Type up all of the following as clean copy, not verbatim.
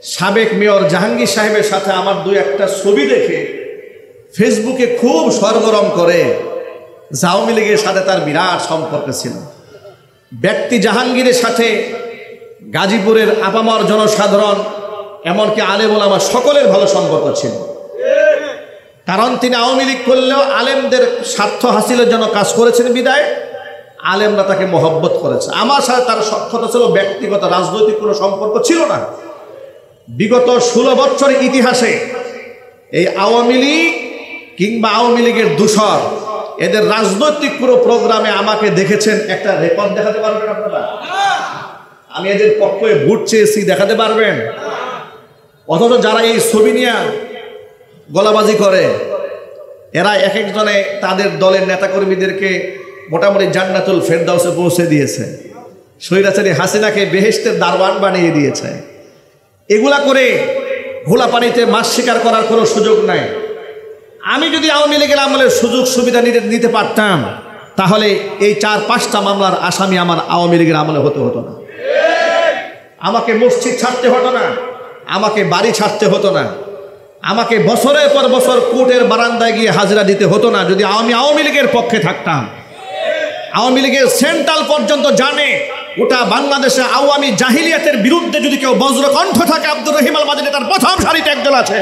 সাবেক মেয়র জাহাঙ্গীর সাহেবের সাথে আমার দুই একটা ছবি দেখে ফেসবুকে খুব সরগরম করে। আওয়ামী লীগের সাথে তার বিরাট সম্পর্ক ছিল। ব্যক্তি জাহাঙ্গীরের সাথে গাজীপুরের আপামর জনসাধারণ এমনকি আলেম ওলামা সকলের ভালো সম্পর্ক ছিল। কারণ তিনি আওয়ামী লীগ করলেও আলেমদের স্বার্থ হাসিলের জন্য কাজ করেছেন বিদায় আলেমরা তাকে মহব্বত করেছে। আমার সাথে তার সখ্যতা ছিল, ব্যক্তিগত রাজনৈতিক কোনো সম্পর্ক ছিল না। বিগত 16 বছরের ইতিহাসে এই আওয়ামী লীগ কিংবা আওয়ামী লীগের দূষর এদের রাজনৈতিক পুরো প্রোগ্রামে আমাকে দেখেছেন। একটা রেকর্ড দেখাতে পারবেন আপনারা? আমি এদের পক্ষে ভোট চেয়েছি, দেখাতে পারবেন? অথচ যারা এই ছবি নিয়ে গলাবাজি করে এরা এক একজনে তাদের দলের নেতাকর্মীদেরকে মোটামুটি জান্নাতুল ফেরদাউসে পৌঁছে দিয়েছে। স্বৈরাচারী হাসিনাকে বেহেশতের দারওয়ান বানিয়ে দিয়েছে। এগুলা করে ঘোলা পানিতে মাছ শিকার করার কোনো সুযোগ নাই। আমি যদি আওয়ামী লীগের আমলের সুযোগ সুবিধা নিতে পারতাম তাহলে এই 4-5টা মামলার আসামি আমার আওয়ামী লীগের আমলে হতো না। আমাকে মসজিদ ছাড়তে হতো না, আমাকে বাড়ি ছাড়তে হতো না, আমাকে বছরের পর বছর কোর্টের বারান্দায় গিয়ে হাজিরা দিতে হতো না যদি আমি আওয়ামী লীগের পক্ষে থাকতাম। আওয়ামী লীগের সেন্ট্রাল পর্যন্ত জানে ওটা বাংলাদেশে আওয়ামী জাহিলিয়াতের বিরুদ্ধে যদি কেউ বজ্রকণ্ঠ থাকে আব্দুর রহিম আল মাদানী তার প্রথম সারিতে একজন আছে।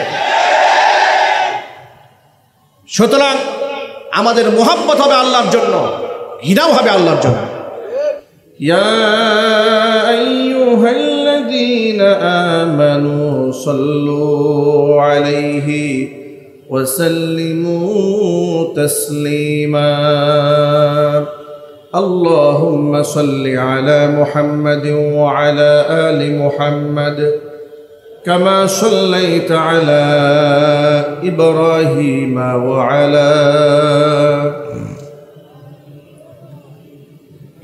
সুতরাং আমাদের মোহাব্বত হবে আল্লাহর জন্য, ঘৃণাও হবে আল্লাহর জন্য। ইয়া আইয়ুহাল্লাযীনা আমানু সাল্লু আলাইহি ওয়া সাল্লিমু তাসলিমা। আল্লাহুম্মা সাল্লি আলা মুহাম্মাদিন ওয়া আলা আলি মুহাম্মাদ كما صليت على إبراهيم وعلى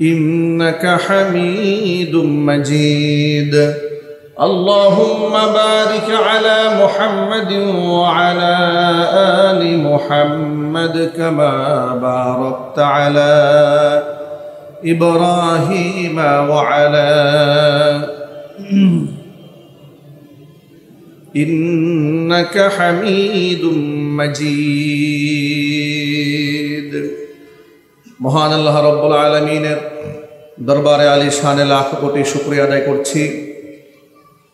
إنك حميد مجيد. اللهم بارك على محمد وعلى آل محمد كما باركت على إبراهيم وعلى إنك حميد مجيد. মহান আল্লাহ রব্বুল আলামিনের দরবারে আলী শানে লাখ কোটি শুকরিয়া আদায় করছি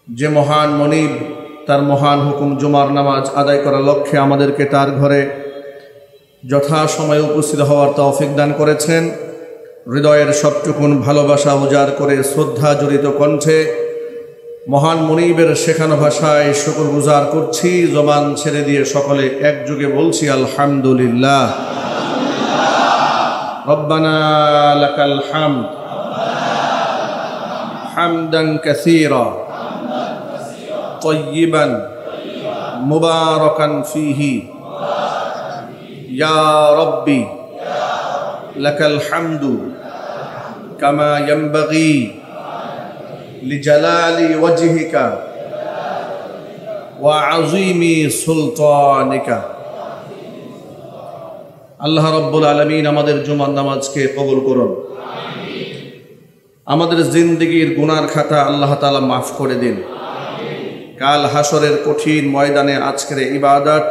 যে মহান মনিব তার মহান হুকুম জুমার নামাজ আদায় করার লক্ষ্যে আমাদেরকে তার ঘরে যথাসময়ে উপস্থিত হওয়ার তৌফিক দান করেছেন। হৃদয়ের সবটুকুন ভালোবাসা উজাড় করে শ্রদ্ধা জড়িত কণ্ঠে মহান মনিবের শেখানো ভাষায় শুকর গুজার করছি। জবান ছেড়ে দিয়ে সকলে একযোগে বলছি আলহামদুলিল্লাহ। রব্বানা লাকাল হামদ হামদান কাসীরা তাইয়িবান মুবারাকান ফীহি ইয়া রাব্বি লাকাল হামদু কামা ইয়ানবাগী লিজালালি ওয়াজহিকা ওয়া আযীমি সুলতানিকা। আল্লাহ রাব্বুল আলামিন আমাদের জুমার নামাজকে কবুল করুন। আমাদের জিন্দেগীর গুনার খাতা আল্লাহ তাআলা মাফ করে দিন। কাল হাসরের কঠিন ময়দানে আজকের ইবাদত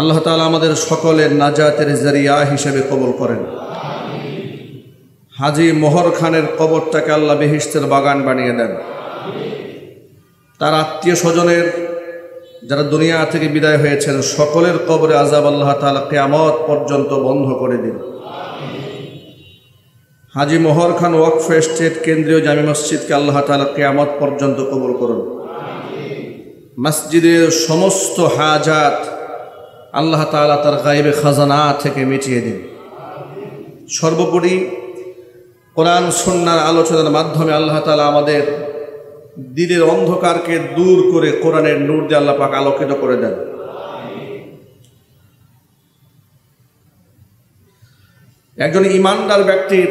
আল্লাহ তাআলা আমাদের সকলের নাজাতের জরিয়া হিসেবে কবুল করেন। হাজী মোহর খানের কবরটাকে আল্লাহ বেহেশতের বাগান বানিয়ে দেন। তার আত্মীয় স্বজনের যারা দুনিয়া থেকে বিদায় হয়েছেন সকলের কবরে আযাব আল্লাহ তাআলা কিয়ামত পর্যন্ত বন্ধ করে দিন। হাজী মোহর খান ওয়াকফ এস্টেট কেন্দ্রীয় জামে মসজিদকে আল্লাহ তাআলা কিয়ামত পর্যন্ত কবুল করুন। মসজিদের সমস্ত হাজাত আল্লাহ তাআলা তার গায়বে খাজানা থেকে মিটিয়ে দিন। সর্বোপরি কোরআন সুন্নাহর আলোচনার মাধ্যমে আল্লাহ তাআলা আমাদের দিলের অন্ধকারকে দূর করে কোরআনের নূর দিয়ে আল্লাহ পাক আলোকিত করে দেন। একজন ঈমানদার ব্যক্তির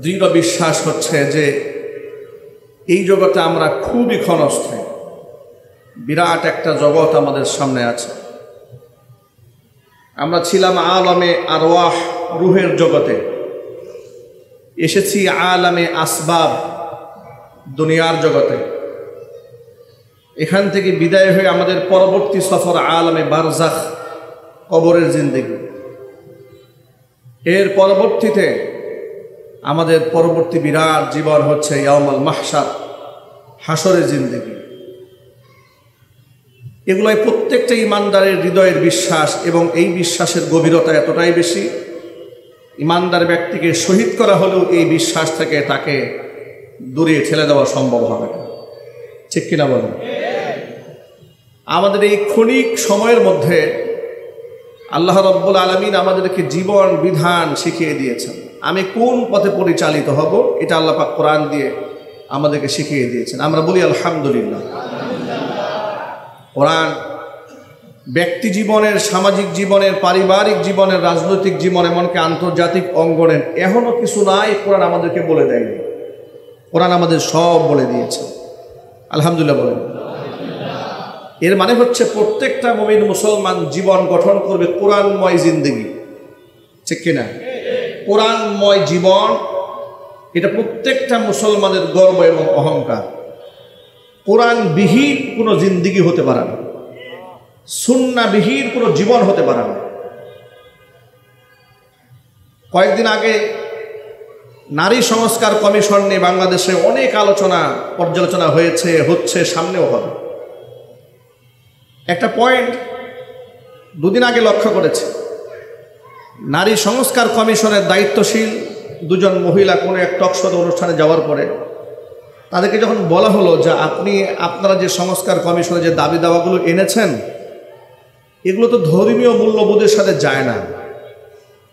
দৃঢ় বিশ্বাস হচ্ছে যে এই জগতে আমরা খুবই ক্ষণস্থায়ী। বিরাট একটা জগৎ আমাদের সামনে আছে। আমরা ছিলাম আলামে আরওয়াহ রুহের জগতে, এসেছি আলামে আসবাব দুনিয়ার জগতে। এখান থেকে বিদায় হয়ে আমাদের পরবর্তী সফর আলমে বারজাখ, কবরের জিন্দেগি। এর পরবর্তীতে আমাদের পরবর্তী বিরাট জীবন হচ্ছে ইয়াউমুল মাহশার, হাসরের জিন্দেগি। এগুলোই প্রত্যেকটা ইমানদারের হৃদয়ের বিশ্বাস, এবং এই বিশ্বাসের গভীরতা এতটাই বেশি, ইমানদার ব্যক্তিকে শহীদ করা হলেও এই বিশ্বাস থেকে তাকে দূরে ঠেলে দেওয়া সম্ভব হবে না। ঠিক কিনা বলেন? আমাদের এই ক্ষণিক সময়ের মধ্যে আল্লাহ রাব্বুল আলামিন আমাদেরকে জীবন বিধান শিখিয়ে দিয়েছেন। আমি কোন পথে পরিচালিত হব, এটা আল্লাহ পাক কোরআন দিয়ে আমাদেরকে শিখিয়ে দিয়েছেন। আমরা বলি আলহামদুলিল্লাহ। কোরআন ব্যক্তি জীবনের, সামাজিক জীবনের, পারিবারিক জীবনের, রাজনৈতিক জীবন, এমনকি আন্তর্জাতিক অঙ্গনের এখনো কিছু নাই কোরআন আমাদেরকে বলে দেয়নি। কোরআন আমাদের সব বলে দিয়েছে। আলহামদুলিল্লাহ বলেন। এর মানে হচ্ছে প্রত্যেকটা মুমিন মুসলমান জীবন গঠন করবে কোরআনময় জিন্দেগি। ঠিক কিনা? কোরআনময় জীবন, এটা প্রত্যেকটা মুসলমানের গর্ব এবং অহংকার। কোরআনবিহীন কোনো জিন্দেগি হতে পারে না, সুন্নাহবিহীন কোনো জীবন হতে পারে না। কয়েকদিন আগে নারী সংস্কার কমিশন নিয়ে বাংলাদেশে অনেক আলোচনা পর্যালোচনা হয়েছে, হচ্ছে, সামনেও হবে। একটা পয়েন্ট দুদিন আগে লক্ষ্য করেছে, নারী সংস্কার কমিশনের দায়িত্বশীল দুজন মহিলা কোনো এক টকশো অনুষ্ঠানে যাওয়ার পরে তাদেরকে যখন বলা হলো যে আপনারা যে সংস্কার কমিশনে যে দাবি দাওয়াগুলো এনেছেন, এগুলো তো ধর্মীয় মূল্যবোধের সাথে যায় না।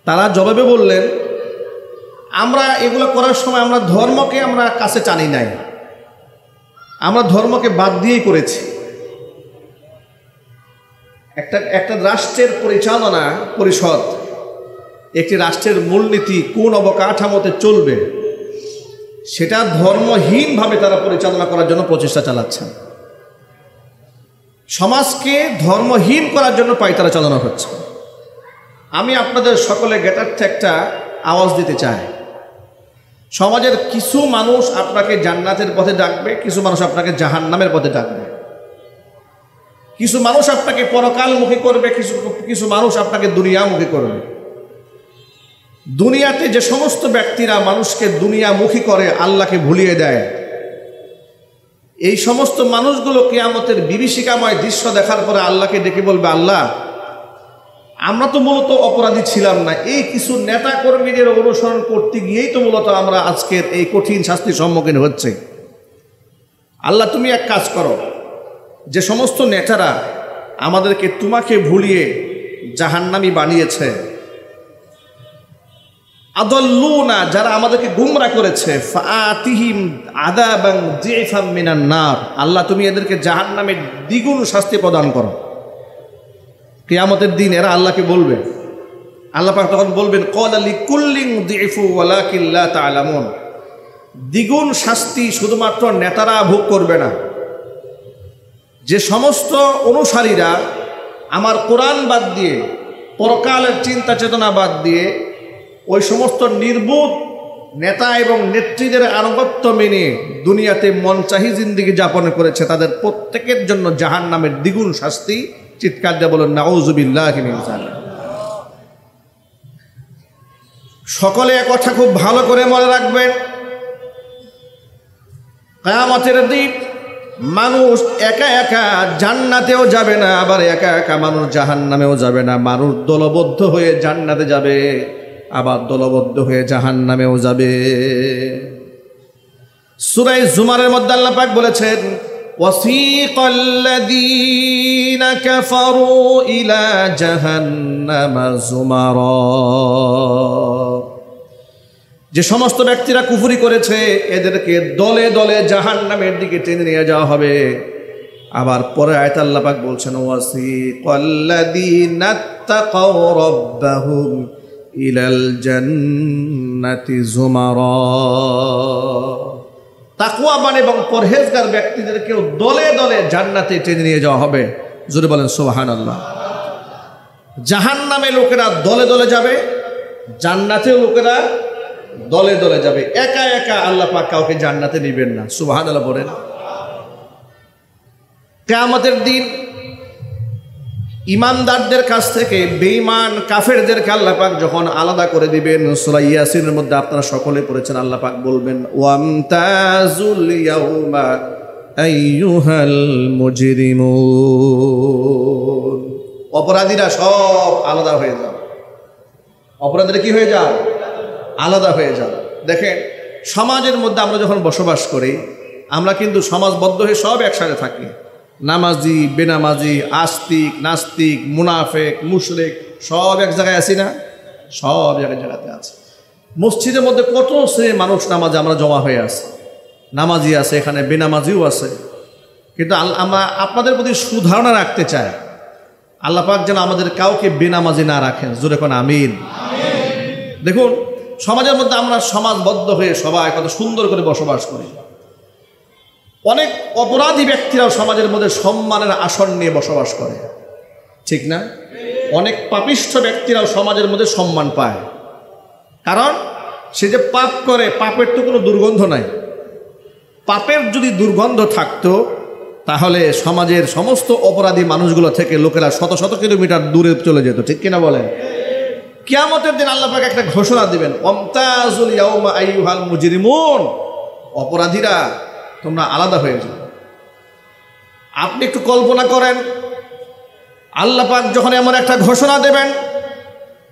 তারা জবাবে বললেন, আমরা এগুলো করার সময় আমরা ধর্মকে আমরা কাছে টানি নাই, আমরা ধর্মকে বাদ দিয়েই করেছি। একটা রাষ্ট্রের পরিচালনা পরিষদ, একটি রাষ্ট্রের মূলনীতি কোন অবকাঠামোতে চলবে, সেটা ধর্মহীনভাবে তারা পরিচালনা করার জন্য প্রচেষ্টা চালাচ্ছেন। সমাজকে ধর্মহীন করার জন্য পায়তারা চালানো হচ্ছে। আমি আপনাদের সকলে জ্ঞাতার্থে একটা আওয়াজ দিতে চাই। সমাজের কিছু মানুষ আপনাকে জান্নাতের পথে ডাকবে, কিছু মানুষ আপনাকে জাহান্নামের পথে ডাকবে। কিছু মানুষ আপনাকে পরকালমুখী করবে, কিছু মানুষ আপনাকে দুনিয়ামুখী করবে। দুনিয়াতে যে সমস্ত ব্যক্তিরা মানুষকে দুনিয়ামুখী করে, আল্লাহকে ভুলিয়ে দেয়, এই সমস্ত মানুষগুলো কিয়ামতের বিভীষিকাময় দৃশ্য দেখার পরে আল্লাহকে ডেকে বলবে, আল্লাহ, আমরা তো মূলত অপরাধী ছিলাম না, এই কিছু নেতা কর্মীদের অনুসরণ করতে গিয়েই তো মূলত আমরা আজকের এই কঠিন শাস্তির সম্মুখীন হচ্ছে। আল্লাহ, তুমি এক কাজ করো, যে সমস্ত নেতারা আমাদেরকে তোমাকে ভুলিয়ে জাহান্নামী বানিয়েছে, আদাল্লুনা, যারা আমাদেরকে গুমরাহ করেছে, ফাআতিহিম আযাবান যিফাম মিনান নার, আল্লাহ তুমি এদেরকে জাহান্নামের দ্বিগুণ শাস্তি প্রদান করো। কিয়ামতের দিন এরা আল্লাহকে বলবে, আল্লাহ পাক তখন বলবেন, ক্বালা লিকুল্লিন যিফু ওয়ালাকিন লা তা'লামুন, দ্বিগুণ শাস্তি শুধুমাত্র নেতারা ভোগ করবে না, যে সমস্ত অনুসারীরা আমার কোরআন বাদ দিয়ে, পরকালের চিন্তা চেতনা বাদ দিয়ে ওই সমস্ত নির্বোধ নেতা এবং নেত্রীদের আনুগত্য মেনে দুনিয়াতে মনচাহি জিন্দেগি যাপন করেছে, তাদের প্রত্যেকের জন্য জাহান্নামের দ্বিগুণ শাস্তি। চিৎকার দিয়ে বলেন নাউযুবিল্লাহি মিন যালিক। সকলে কথা খুব ভালো করে মনে রাখবেন, কিয়ামতের দিন মানুষ একা একা জান্নাতেও যাবে না, আবার একা একা মানুষ জাহান্নামেও যাবে না। মানুষ দলবদ্ধ হয়ে জান্নাতে যাবে, আবার দলবদ্ধ হয়ে জাহান্নামেও যাবে। সূরা জুমারের মধ্যে আল্লাহ পাক বলেছেন, ওয়াসিকাল্লাযীনা কাফারু ইলা জাহান্নামা যুমারা, যে সমস্ত ব্যক্তিরা কুফরি করেছে এদেরকে দলে দলে জাহান্নামের দিকে টেনে নিয়ে যাওয়া হবে। আবার পরে আয়াত আল্লাহ পাক বলছেন, ওয়াসিকাল্লাযীনা তাকাউ রাব্বাহুম ইলাল জান্নাতি যুমারা, তাকওয়াবান এবং পরহেজগার ব্যক্তিদেরকেও দলে দলে জান্নাতে টেনে নিয়ে যাওয়া হবে। জোরে বলেন সুবহানাল্লাহ। জাহান্নামে লোকেরা দলে দলে যাবে, জান্নাতেও লোকেরা দলে দলে যাবে। একা একা আল্লাহ পাক কাউকে জান্নাতে নেবেন না। সুবহানাল্লাহ বলেন। কিয়ামতের দিন ইমানদারদের কাছ থেকে বেঈমান কাফেরদেরকে আল্লাহ পাক যখন আলাদা করে দিবেন, সূরা ইয়াসিনের মধ্যে আপনারা সকলে পড়েছেন, আল্লাহ পাক বলবেন ওয়ামতাজুল ইয়াউমা আইয়ুহাল মুজরিমুন। অপরাধীরা সব আলাদা হয়ে যাবে। অপরাধীরা কি হয়ে যায়? আলাদা হয়ে যাবে। দেখেন, সমাজের মধ্যে আমরা যখন বসবাস করি, আমরা কিন্তু সমাজবদ্ধ হয়ে সব একসাথে থাকি। নামাজি, বেনামাজি, আস্তিক, নাস্তিক, মুনাফেক, মুশরিক সব এক জায়গায় আছি না? সব জায়গাতে আছে। মসজিদের মধ্যে কত শ্রেণীর মানুষ নামাজে আমরা জমা হয়ে আছি। নামাজি আছে, এখানে বেনামাজিও আছে। কিন্তু আমরা আপনাদের প্রতি সুধারণা রাখতে চাই, আল্লাহ পাক যেন আমাদের কাউকে বেনামাজি না রাখেন। জোরে কোন আমিন। দেখুন, সমাজের মধ্যে আমরা সমাজবদ্ধ হয়ে সবাই কত সুন্দর করে বসবাস করি। অনেক অপরাধী ব্যক্তিরাও সমাজের মধ্যে সম্মানের আসন নিয়ে বসবাস করে, ঠিক না? অনেক পাপিষ্ঠ ব্যক্তিরাও সমাজের মধ্যে সম্মান পায়, কারণ সে যে পাপ করে, পাপের তো কোনো দুর্গন্ধ নাই। পাপের যদি দুর্গন্ধ থাকতো তাহলে সমাজের সমস্ত অপরাধী মানুষগুলো থেকে লোকেরা শত শত কিলোমিটার দূরে চলে যেত, ঠিক কিনা বলেন? কিয়ামতের দিন আল্লাহ পাক একটা ঘোষণা দিবেন, ওয়ামতাজুল ইয়াউমা আইয়ুহাল মুজরিমুন। অপরাধীরা তোমরা আলাদা হয়ে যাও। আপনি একটু কল্পনা করেন, আল্লাহ পাক যখন এমন একটা ঘোষণা দেবেন,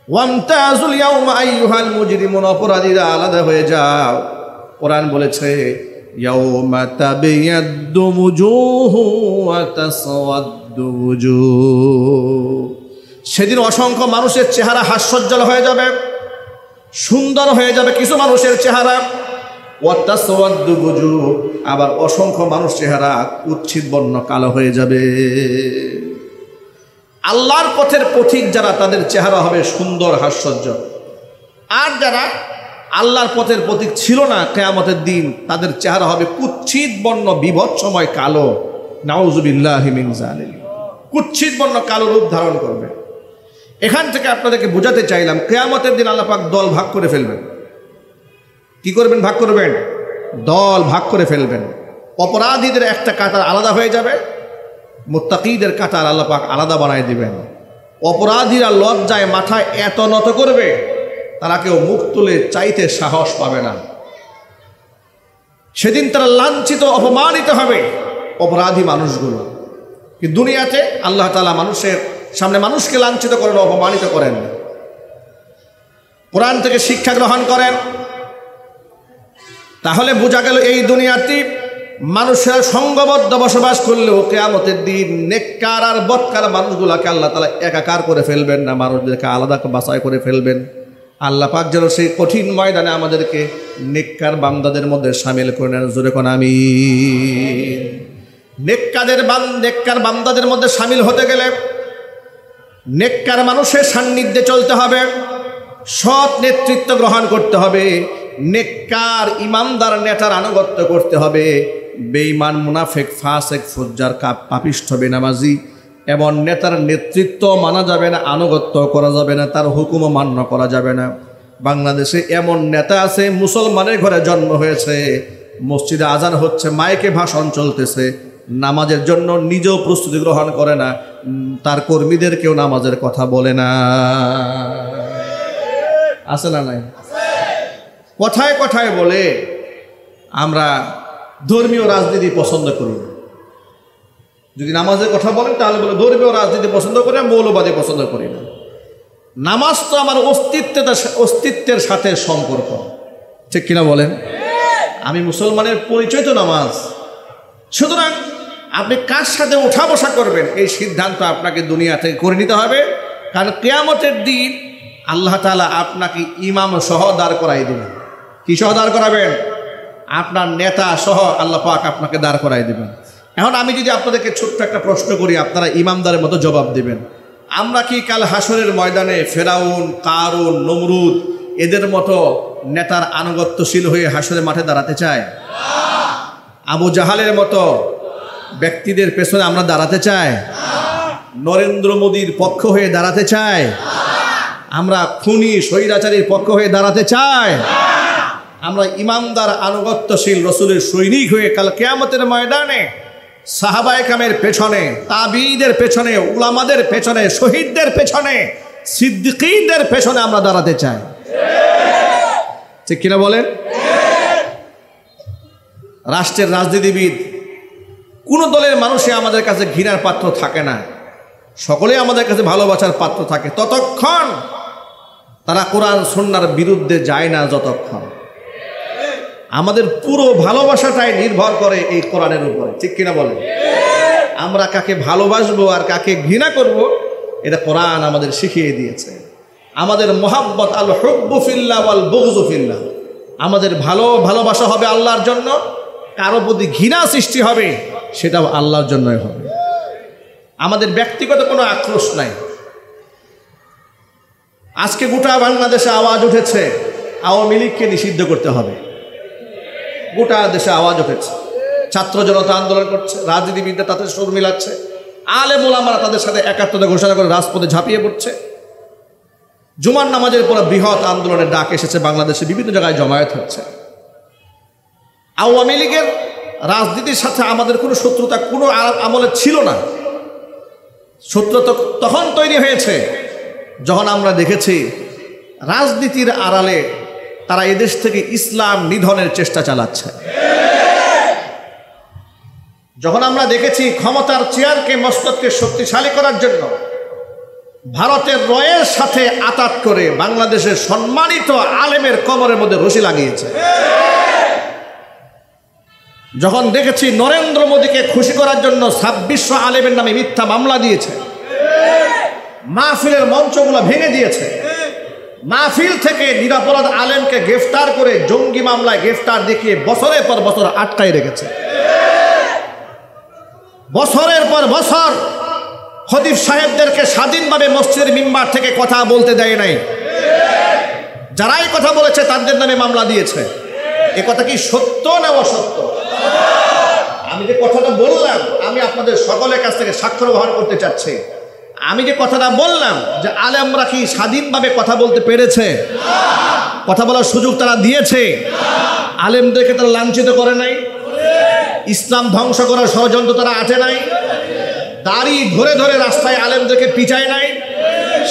ওয়ামতাজুল ইয়াউমা আইয়ুহাল মুজরিমুন, অপরাধীরা আলাদা হয়ে যাও। কোরআন বলেছে ইয়াউমা তাবিয়াদ্দু ওয়ুজুহু ওয়া তাসওয়াদ্দু ওয়ুজুহ। সেদিন অসংখ্য মানুষের চেহারা হাস্যোজ্জ্বল হয়ে যাবে, সুন্দর হয়ে যাবে কিছু মানুষের চেহারা, ওয়া তাসওয়াদ্দু ওয়ুজুহ, আবার অসংখ্য মানুষ চেহারা কুৎসিত বর্ণ কালো হয়ে যাবে। আল্লাহর পথের পথিক যারা, তাদের চেহারা হবে সুন্দর হাস্যোজ্জ্বল। আর যারা আল্লাহর পথের পথিক ছিল না, কিয়ামতের দিন তাদের চেহারা হবে কুৎসিত বর্ণ বিভৎসময় কালো। নাউযুবিল্লাহি মিন যালিক। কুৎসিত বর্ণ কালো রূপ ধারণ করবে। এখান থেকে আপনাদেরকে বোঝাতে চাইলাম, কিয়ামতের দিন আল্লাহ পাক দল ভাগ করে ফেলবেন। কি করবেন? ভাগ করবেন, দল ভাগ করে ফেলবেন। অপরাধীদের একটা কাতার আলাদা হয়ে যাবে, মুত্তাকিদের কাতার আল্লাহ পাক আলাদা বানায় দিবেন। অপরাধীরা লজ্জায় মাথায় এত নত করবে, তারা কেউ মুখ তুলে চাইতে সাহস পাবে না। সেদিন তারা লাঞ্ছিত, অপমানিত হবে অপরাধী মানুষগুলো। কিন্তু দুনিয়াতে আল্লাহ তাআলা মানুষের সামনে মানুষকে লাঞ্ছিত করেন, অপমানিত করেন। কোরআন থেকে শিক্ষা গ্রহণ করেন, তাহলে বোঝা গেল এই দুনিয়াতে মানুষেরা সঙ্গবদ্ধ বসবাস করলেও কিয়ামতের দিন নেককার আর বদকার মানুষগুলাকে আল্লাহ তাআলা একাকার করে ফেলবেন না, মানুষদেরকে আলাদা বাছাই করে ফেলবেন। আল্লাহ পাক যেন সেই কঠিন ময়দানে আমাদেরকে নেককার বান্দাদের মধ্যে শামিল করে নেন। জোরে কোন আমিন। নেককার বান্দাদের মধ্যে শামিল হতে গেলে নেককার মানুষের সান্নিধ্যে চলতে হবে, সৎ নেতৃত্ব গ্রহণ করতে হবে, নেককার ইমানদার নেতার আনুগত্য করতে হবে। বেঈমান, মুনাফিক, ফাসিক, ফুজ্জার, পাপিষ্ঠ, বেনামাজি এবং নেতার নেতৃত্ব মানা যাবে না, আনুগত্য করা যাবে না, তার হুকুমও মান্য করা যাবে না। বাংলাদেশে এমন নেতা আছে, মুসলমানের ঘরে জন্ম হয়েছে, মসজিদে আজান হচ্ছে, মাইকে ভাষণ চলতেছে, নামাজের জন্য নিজেও প্রস্তুতি গ্রহণ করে না, তার কর্মীদেরকেও নামাজের কথা বলে না। আছে না নাই? কথায় কথায় বলে আমরা ধর্মীয় রাজনীতি পছন্দ করি না। যদি নামাজের কথা বলেন তাহলে বলে ধর্মীয় রাজনীতি পছন্দ করি না, মৌলবাদী পছন্দ করি না। নামাজ তো আমার অস্তিত্বের সাথে সম্পর্ক, ঠিক কিনা বলেন? আমি মুসলমানের পরিচয় তো নামাজ। সুতরাং আপনি কার সাথে উঠা বসা করবেন এই সিদ্ধান্ত আপনাকে দুনিয়া থেকে করে নিতে হবে, কারণ কিয়ামতের দিন আল্লাহ তাআলা আপনাকে ইমাম সহ দাঁড় করাই দেবেন। কি সহ দাঁড় করাবেন? আপনার নেতা সহ আল্লাহ পাক আপনাকে দাঁড় করাই দেবেন। এখন আমি যদি আপনাদেরকে ছোট্ট একটা প্রশ্ন করি, আপনারা ইমামদারের মতো জবাব দেবেন। আমরা কি কাল হাসরের ময়দানে ফেরাউন, কারুন, নমরুদ এদের মতো নেতার আনুগত্যশীল হয়ে হাসরের মাঠে দাঁড়াতে চাই? আবু জাহালের মতো ব্যক্তিদের পেছনে আমরা দাঁড়াতে চাই? নরেন্দ্র মোদীর পক্ষ হয়ে দাঁড়াতে চাই? আমরা খুনি স্বৈরাচারীর পক্ষ হয়ে দাঁড়াতে চাই? আমরা ইমানদার, আনুগত্যশীল, রসুলের সৈনিক হয়ে কাল কিয়ামতের ময়দানে সাহাবায়ে কেরামের পেছনে, তাবিঈদের পেছনে, উলামাদের পেছনে, শহীদদের পেছনে, সিদ্দিকীনদের পেছনে আমরা দাঁড়াতে চাই। ঠিক কিনা বলেন? রাষ্ট্রের রাজনীতিবিদ কোন দলের মানুষই আমাদের কাছে ঘৃণার পাত্র থাকে না, সকলেই আমাদের কাছে ভালোবাসার পাত্র থাকে ততক্ষণ তারা কোরআন সুন্নাহর বিরুদ্ধে যায় না। যতক্ষণ আমাদের পুরো ভালোবাসাটাই নির্ভর করে এই কোরআনের উপরে। ঠিক কিনা বলেন? আমরা কাকে ভালোবাসবো আর কাকে ঘৃণা করব এটা কোরআন আমাদের শিখিয়ে দিয়েছে। আমাদের মোহাব্বত আল হুব্বু ফিল্লাহ ওয়াল বুগযু ফিল্লাহ, আমাদের ভালোবাসা হবে আল্লাহর জন্য, কারো প্রতি ঘৃণা সৃষ্টি হবে সেটাও আল্লাহর জন্যই হবে। আমাদের ব্যক্তিগত কোনো আক্রোশ নাই। আজকে গোটা বাংলাদেশে আওয়াজ উঠেছে আওয়ামী লীগকে নিষিদ্ধ করতে হবে। গোটা দেশে আওয়াজ উঠেছে, ছাত্র জনতা আন্দোলন করছে, রাজনীতিবিদরা তাদের সুর মিলাচ্ছে, আলেম ওলামারা তাদের সাথে একাত্মতা ঘোষণা করে রাজপথে ঝাঁপিয়ে পড়ছে। জুমার নামাজের পর বৃহৎ আন্দোলনের ডাক এসেছে, বাংলাদেশে বিভিন্ন জায়গায় জমায়েত হচ্ছে। আওয়ামী লীগের রাজনীতির সাথে আমাদের কোনো শত্রুতা কোনো আমলে ছিল না। শত্রুতা তখন তৈরি হয়েছে যখন আমরা দেখেছি রাজনীতির আড়ালে তারা এদেশ থেকে ইসলাম নিধনের চেষ্টা চালাচ্ছে। যখন আমরা দেখেছি ক্ষমতার চেয়ারকে, মস্তককে শক্তিশালী করার জন্য ভারতের রয়ের সাথে আতাত করে বাংলাদেশের সম্মানিত আলেমের কোমরের মধ্যে রশি লাগিয়েছে। যখন দেখেছি নরেন্দ্র মোদীকে খুশি করার জন্য 2600 আলেমের নামে মিথ্যা মামলা দিয়েছে, মাহফিলের মঞ্চগুলো ভেঙে দিয়েছে, মাহফিল থেকে নিরাপরাধ আলেমকে গ্রেফতার করে জঙ্গি মামলায় গ্রেফতার দেখিয়ে বছরের পর বছর আটকায় রেখেছে। বছরের পর বছর খতিব সাহেবদেরকে স্বাধীনভাবে মসজিদের মিম্বার থেকে কথা বলতে দেয় নাই। যারাই কথা বলেছে তাদের নামে মামলা দিয়েছে। এ কথা কি সত্য না অসত্য? আমি যে কথাটা বললাম, আমি আপনাদের সকলের কাছ থেকে স্বাক্ষর গ্রহণ করতে চাচ্ছি। আমি যে কথাটা বললাম যে আলেমরা কি স্বাধীনভাবে কথা বলতে পেরেছে? কথা বলার সুযোগ তারা দিয়েছে? আলেমদেরকে তারা লাঞ্ছিত করে নাই? ইসলাম ধ্বংস করার ষড়যন্ত্র তারা আটে নাই? দাড়ি ধরে ধরে রাস্তায় আলেমদেরকে পিটায় নাই?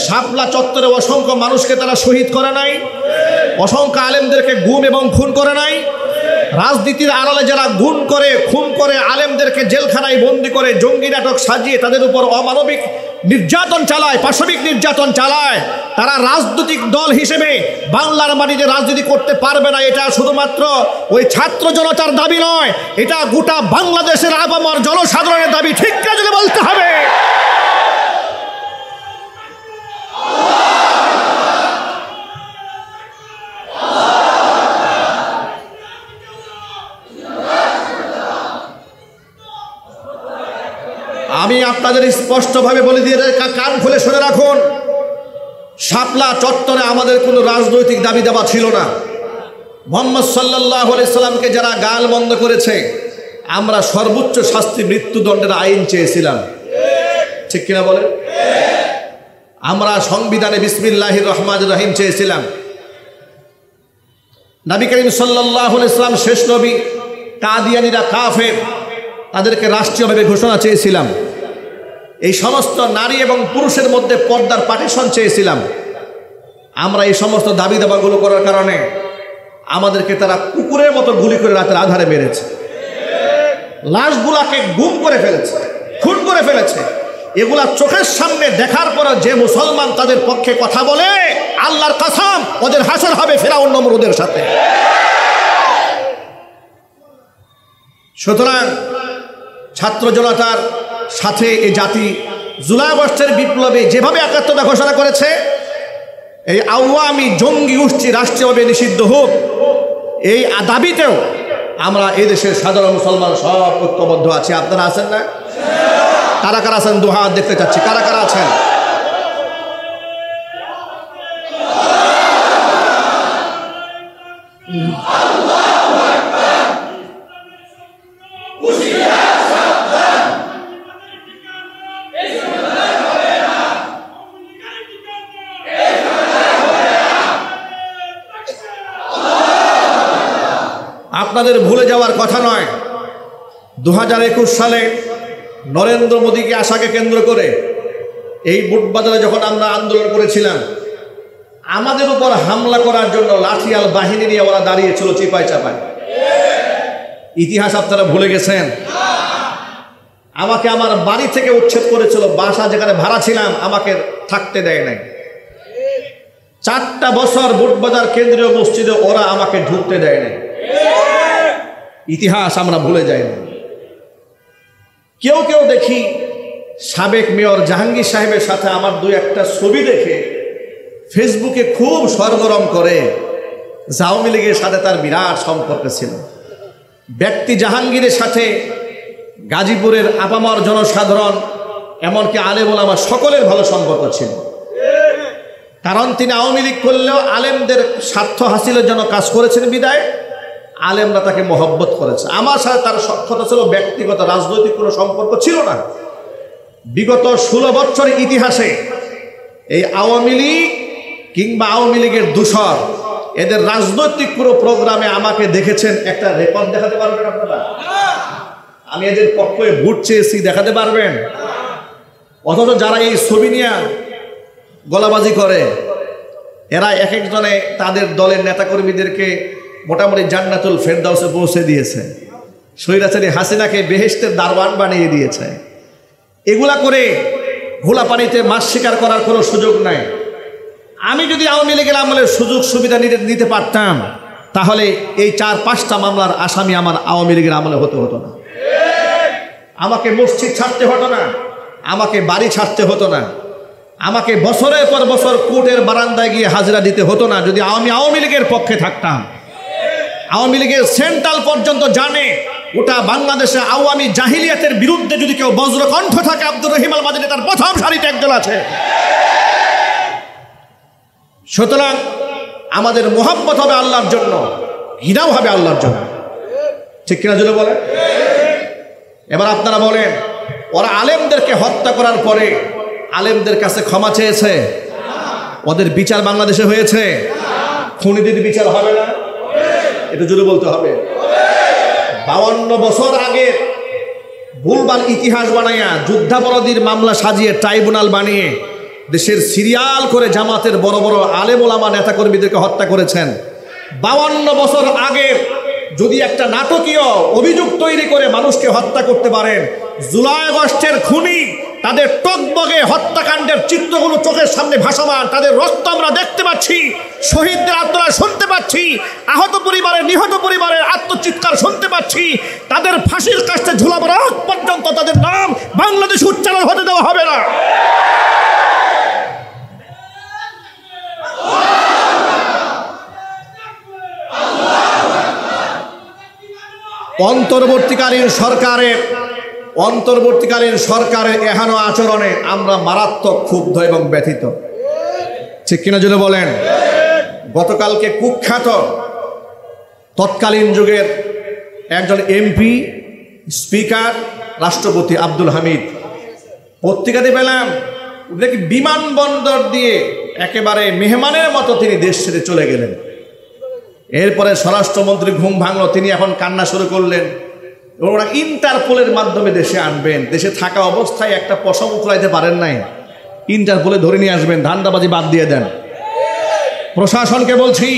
শাপলা চত্বরে অসংখ্য মানুষকে তারা শহীদ করে নাই? অসংখ্য আলেমদেরকে গুম এবং খুন করে নাই? রাজনীতির আড়ালে যারা গুম করে, খুন করে, আলেমদেরকে জেলখানায় বন্দি করে, জঙ্গি নাটক সাজিয়ে তাদের উপর অমানবিক নির্যাতন চালায়, পাশবিক নির্যাতন চালায়, তারা রাজনৈতিক দল হিসেবে বাংলার মাটিতে রাজনীতি করতে পারবে না। এটা শুধুমাত্র ওই ছাত্র জনতার দাবি নয়, এটা গোটা বাংলাদেশের আপামর জনসাধারণের দাবি। ঠিক না যদি বলতে হবে। আমি আপনাদের স্পষ্টভাবে বলে দিয়ে কান খুলে শুনে রাখুন, শাপলা চত্বরে আমাদের কোনো রাজনৈতিক দাবি দাবা ছিল না। মুহাম্মদ সাল্লাল্লাহু আলাইহি সাল্লামকে যারা গাল বন্ধ করেছে, আমরা সর্বোচ্চ শাস্তি মৃত্যুদণ্ডের আইন চেয়েছিলাম। ঠিক কিনা বলেন? আমরা সংবিধানে বিসমিল্লাহির রহমানির রহিম চেয়েছিলাম। নবী করিম সাল্লাল্লাহু আলাইহি সাল্লাম শেষ নবী, কাদিয়ানীরা কাফের, তাদেরকে রাষ্ট্রীয়ভাবে ঘোষণা চেয়েছিলাম। এই সমস্ত নারী এবং পুরুষের মধ্যে পর্দার পার্টিশন চেয়েছিলাম। আমরা এই সমস্ত দাবি দাবাগুলো করার কারণে আমাদেরকে তারা কুকুরের মতো গুলি করে রাতের আধারে মেরেছে, লাশগুলাকে গুম করে ফেলেছে, খুন করে ফেলেছে। এগুলা চোখের সামনে দেখার পর যে মুসলমান তাদের পক্ষে কথা বলে, আল্লাহর কসম ওদের হাসর হবে ফিরআউন নমরুদের সাথে। সুতরাং ছাত্র জনতার সাথে এই জাতি জুলাই আগস্টের বিপ্লবে যেভাবে একাত্মতা ঘোষণা করেছে, এই আওয়ামী জঙ্গি গোষ্ঠী রাষ্ট্রীয়ভাবে নিষিদ্ধ হোক, এই দাবিতেও আমরা এই দেশের সাধারণ মুসলমান সব ঐক্যবদ্ধ আছি। আপনারা আছেন না? কারা কারা আছেন? দু হাত দেখতে চাচ্ছি। কারা কারা আছেন? আপনাদের ভুলে যাওয়ার কথা নয়, 2021 সালে নরেন্দ্র মোদীকে আশাকে কেন্দ্র করে এই বুটবাজারে যখন আমরা আন্দোলন করেছিলাম, আমাদের উপর হামলা করার জন্য লাঠিয়াল বাহিনী নিয়ে ওরা দাঁড়িয়েছিল চিপায় চাপায়। ইতিহাস আপনারা ভুলে গেছেন। আমাকে আমার বাড়ি থেকে উচ্ছেদ করেছিল, বাসা যেখানে ভাড়া ছিলাম আমাকে থাকতে দেয় নাই। 4টা বছর বুটবাজার কেন্দ্রীয় মসজিদে ওরা আমাকে ঢুকতে দেয় নাই। ইতিহাস আমরা ভুলে যাই না। কেউ কেউ দেখি সাবেক মেয়র জাহাঙ্গীর সাহেবের সাথে আমার 2-1টা ছবি দেখে ফেসবুকে খুব সরগরম করে। আওয়ামী লীগের সাথে তার বিরাট সম্পর্ক ছিল। ব্যক্তি জাহাঙ্গীরের সাথে গাজীপুরের আপামর জনসাধারণ এমনকি আলেম ওলামা সকলের ভালো সম্পর্ক ছিল। কারণ তিনি আওয়ামী লীগ করলেও আলেমদের স্বার্থ হাসিলের জন্য কাজ করেছেন বিদায় আলেমরা তাকে মহব্বত করেছে। আমার সাথে তার সখ্যতা ছিল, ব্যক্তিগত রাজনৈতিক কোনো সম্পর্ক ছিল না। বিগত 16 বছরের ইতিহাসে এই আওয়ামী লীগ কিংবা আওয়ামী লীগের দূষর এদের রাজনৈতিক পুরো প্রোগ্রামে আমাকে দেখেছেন। একটা রেকর্ড দেখাতে পারবেন আপনারা? আমি এদের পক্ষে ভোট চেয়েছি, দেখাতে পারবেন? অথচ যারা এই ছবি নিয়ে গলাবাজি করে এরা এক একজনে তাদের দলের নেতাকর্মীদেরকে মোটামুটি জান্নাতুল ফেরদাউসে পৌঁছে দিয়েছে। স্বৈরাচারী হাসিনাকে বেহেশতের দারওয়ান বানিয়ে দিয়েছে। এগুলা করে ঘোলা পানিতে মাছ শিকার করার কোনো সুযোগ নাই। আমি যদি আওয়ামী লীগের আমলের সুযোগ সুবিধা নিতে পারতাম তাহলে এই 4-5টা মামলার আসামি আমার আওয়ামী লীগের আমলে হতো না। আমাকে মসজিদ ছাড়তে হতো না, আমাকে বাড়ি ছাড়তে হতো না, আমাকে বছরের পর বছর কোর্টের বারান্দায় গিয়ে হাজিরা দিতে হতো না যদি আমি আওয়ামী লীগের পক্ষে থাকতাম। আওয়ামী লীগের সেন্ট্রাল পর্যন্ত জানে ওটা বাংলাদেশে আওয়ামী জাহিলিয়াতের বিরুদ্ধে যদি কেউ বজ্রকণ্ঠ থাকে আব্দুর রহিম আল মাদানী তার প্রথম সারিতে একজন আছে। সুতরাং আমাদের মোহাব্বত হবে আল্লাহর জন্য, ঘৃণাও হবে আল্লাহর জন্য। ঠিক কিনা জুড়ে বলেন? এবার আপনারা বলেন, ওরা আলেমদেরকে হত্যা করার পরে আলেমদের কাছে ক্ষমা চেয়েছে? ওদের বিচার বাংলাদেশে হয়েছে? খুনিদের বিচার হবে না? এটা জুড়ে বলতে হবে। 52 বছর আগে ভুলভাল ইতিহাস বানাইয়া যুদ্ধাপরাধীর মামলা সাজিয়ে ট্রাইব্যুনাল বানিয়ে দেশের সিরিয়াল করে জামাতের বড় বড় আলেম ওলামা নেতাকর্মীদেরকে হত্যা করেছেন। 52 বছর আগে যদি একটা নাটকীয় অভিযোগ তৈরি করে মানুষকে হত্যা করতে পারেন, জুলাই আগস্টের খুনি তাদের টকবগে হত্যাকাণ্ডের চিত্রগুলো চোখের সামনে ভাসমান, তাদের রক্ত আমরা দেখতে পাচ্ছি, শহীদদের আত্মরা শুনতে পাচ্ছি, আহত পরিবারের নিহত পরিবারের আত্মচিৎকার শুনতে পাচ্ছি, তাদের ফাঁসির কাছে ঝুলাবার আগ পর্যন্ত তাদের নাম বাংলাদেশ উচ্চারণ হতে দেওয়া হবে না। অন্তর্বর্তীকালীন সরকারের এহেন আচরণে আমরা মারাত্মক ক্ষুব্ধ এবং ব্যথিত। ঠিক কিনা জুড়ে বলেন? গতকালকে কুখ্যাত তৎকালীন যুগের একজন এমপি, স্পিকার, রাষ্ট্রপতি আব্দুল হামিদ, পত্রিকাতে পেলাম দেখি বিমানবন্দর দিয়ে একেবারে মেহমানের মতো তিনি দেশ ছেড়ে চলে গেলেন। এরপরে স্বরাষ্ট্রমন্ত্রী ঘুম ভাঙল, তিনি এখন কান্না শুরু করলেন। ওরা ইন্টারপোলের মাধ্যমে দেশে আনবেন, দেশে থাকা অবস্থায় একটা পশম উঠলাইতে পারেন নাই, ইন্টারপোলে ধরে নিয়ে আসবেন, ধান্দাবাজি বাদ দিয়ে দেন। প্রশাসনকে বলছি,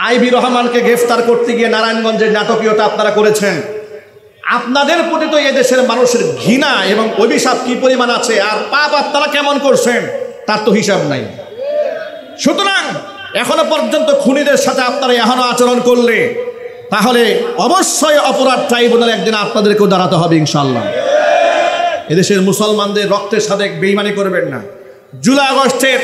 আইবি রহমানকে গ্রেফতার করতে গিয়ে নারায়ণগঞ্জের নাটকীয়তা আপনারা করেছেন। আপনাদের প্রতি তো এদেশের মানুষের ঘৃণা এবং অভিশাপ কি পরিমাণ আছে, আর পাপ আপনারা কেমন করছেন তার তো হিসাব নাই। সুতরাং এখনো পর্যন্ত খুনিদের সাথে আপনারা এখনো আচরণ করলে তাহলে অবশ্যই অপরাধ ট্রাইব্যুনালে একদিন আপনাদেরকেও দাঁড়াতে হবে ইনশাল্লাহ। এদেশের মুসলমানদের রক্তের সাথে বেইমানি করবেন না, জুলাই আগস্টের